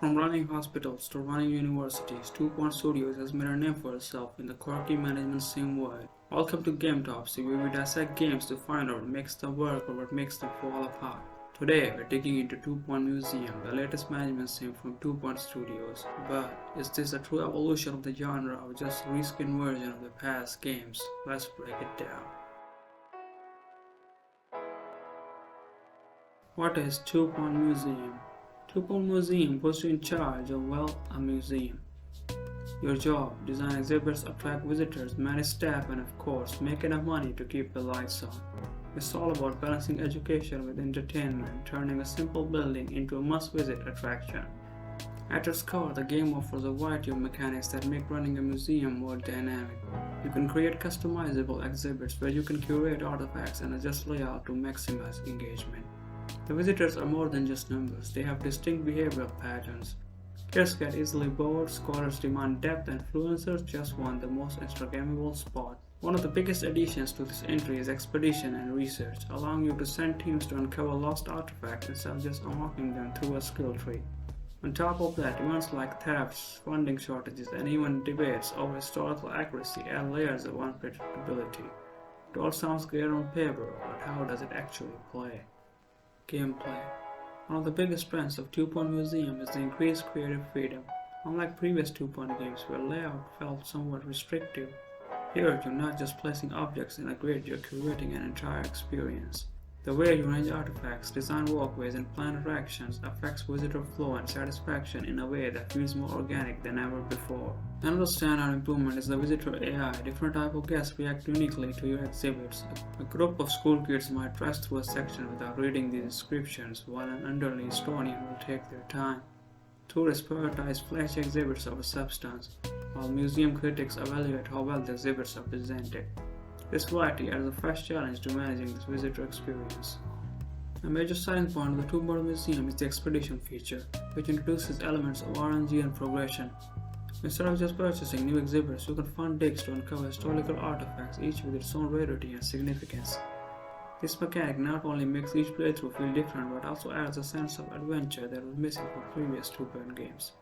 From running hospitals to running universities, Two Point Studios has made a name for itself in the quirky management sim world. Welcome to Gametopsy, where we dissect games to find out what makes them work or what makes them fall apart. Today, we're digging into Two Point Museum, the latest management sim from Two Point Studios. But is this a true evolution of the genre or just a reskin version of the past games? Let's break it down. What is Two Point Museum? Two Point Museum puts you in charge of, a museum. Your job: design exhibits, attract visitors, manage staff, and of course, make enough money to keep the lights on. It's all about balancing education with entertainment, turning a simple building into a must-visit attraction. At its core, the game offers a variety of mechanics that make running a museum more dynamic. You can create customizable exhibits where you can curate artifacts and adjust layout to maximize engagement. The visitors are more than just numbers, they have distinct behavioral patterns. Kids get easily bored, scholars demand depth, and influencers just want the most Instagrammable spot. One of the biggest additions to this entry is expedition and research, allowing you to send teams to uncover lost artifacts instead of just unlocking them through a skill tree. On top of that, events like thefts, funding shortages, and even debates over historical accuracy add layers of unpredictability. It all sounds great on paper, but how does it actually play? Gameplay. One of the biggest strengths of Two Point Museum is the increased creative freedom. Unlike previous Two Point games where layout felt somewhat restrictive, here you're not just placing objects in a grid, you're curating an entire experience. The way you arrange artifacts, design walkways, and plan interactions affects visitor flow and satisfaction in a way that feels more organic than ever before. Another standout improvement is the visitor AI. Different types of guests react uniquely to your exhibits. A group of school kids might rush through a section without reading the descriptions, while an elderly historian will take their time. Tourists prioritize flashy exhibits over substance, while museum critics evaluate how well the exhibits are presented. This variety adds a fresh challenge to managing this visitor experience. A major selling point of the Two Point Museum is the expedition feature, which introduces elements of RNG and progression. Instead of just purchasing new exhibits, you can fund digs to uncover historical artifacts, each with its own rarity and significance. This mechanic not only makes each playthrough feel different, but also adds a sense of adventure that was missing from previous Two Point games.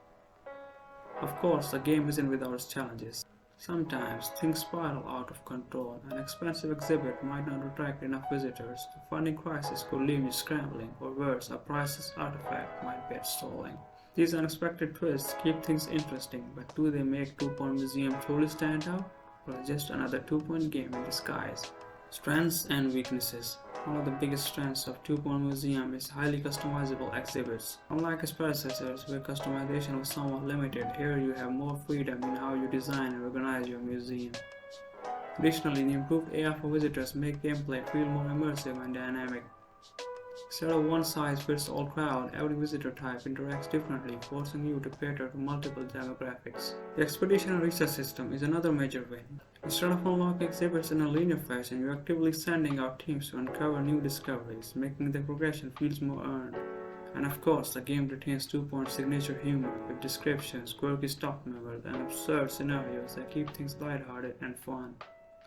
Of course, the game isn't without its challenges. Sometimes things spiral out of control. An expensive exhibit might not attract enough visitors, a funding crisis could leave you scrambling, or worse, a priceless artifact might get stolen. These unexpected twists keep things interesting, but do they make Two Point Museum truly stand out, or just another Two Point game in disguise? Strengths and weaknesses. One of the biggest strengths of Two Point Museum is highly customizable exhibits. Unlike its predecessors, where customization was somewhat limited, here you have more freedom in how you design and organize your museum. Additionally, the improved AI for visitors make gameplay feel more immersive and dynamic. Instead of one-size-fits-all crowd, every visitor type interacts differently, forcing you to cater to multiple demographics. The expedition and research system is another major win. Instead of unlocking exhibits in a linear fashion, you're actively sending out teams to uncover new discoveries, making the progression feel more earned. And of course, the game retains Two Point's signature humor, with descriptions, quirky staff members, and absurd scenarios that keep things lighthearted and fun.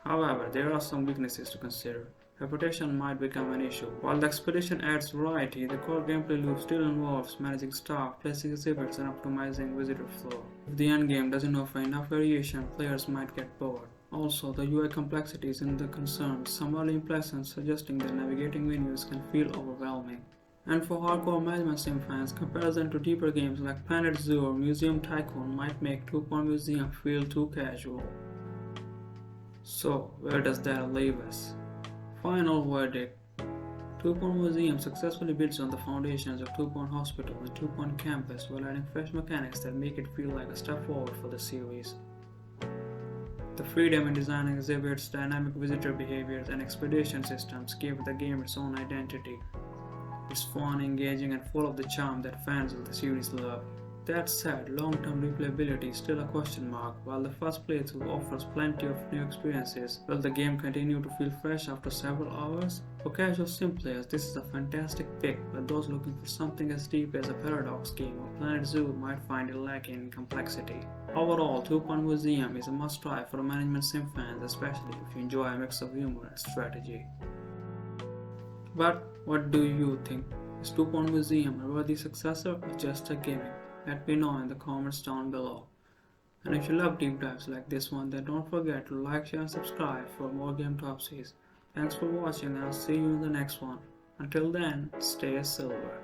However, there are some weaknesses to consider. Reputation might become an issue. While the expedition adds variety, the core gameplay loop still involves managing staff, placing exhibits, and optimizing visitor flow. If the endgame doesn't offer enough variation, players might get bored. Also, the UI complexity is in the concern, some early impressions suggesting that navigating menus can feel overwhelming. And for hardcore management sim fans, comparison to deeper games like Planet Zoo or Museum Tycoon might make Two Point Museum feel too casual. So, where does that leave us? Final verdict. Two Point Museum successfully builds on the foundations of Two Point Hospital and Two Point Campus while adding fresh mechanics that make it feel like a step forward for the series. The freedom in designing exhibits, dynamic visitor behaviors, and expedition systems give the game its own identity. It's fun, engaging, and full of the charm that fans of the series love. That said, long-term replayability is still a question mark. While the first playthrough offers plenty of new experiences, will the game continue to feel fresh after several hours? For casual sim players, this is a fantastic pick, but those looking for something as deep as a Paradox game or Planet Zoo might find it lacking in complexity. Overall, Two Point Museum is a must-try for management sim fans, especially if you enjoy a mix of humor and strategy. But what do you think? Is Two Point Museum a worthy successor or just a gimmick? Let me know in the comments down below. And if you love deep dives like this one, then don't forget to like, share, and subscribe for more Gametopsies. Thanks for watching, and I'll see you in the next one. Until then, stay silver.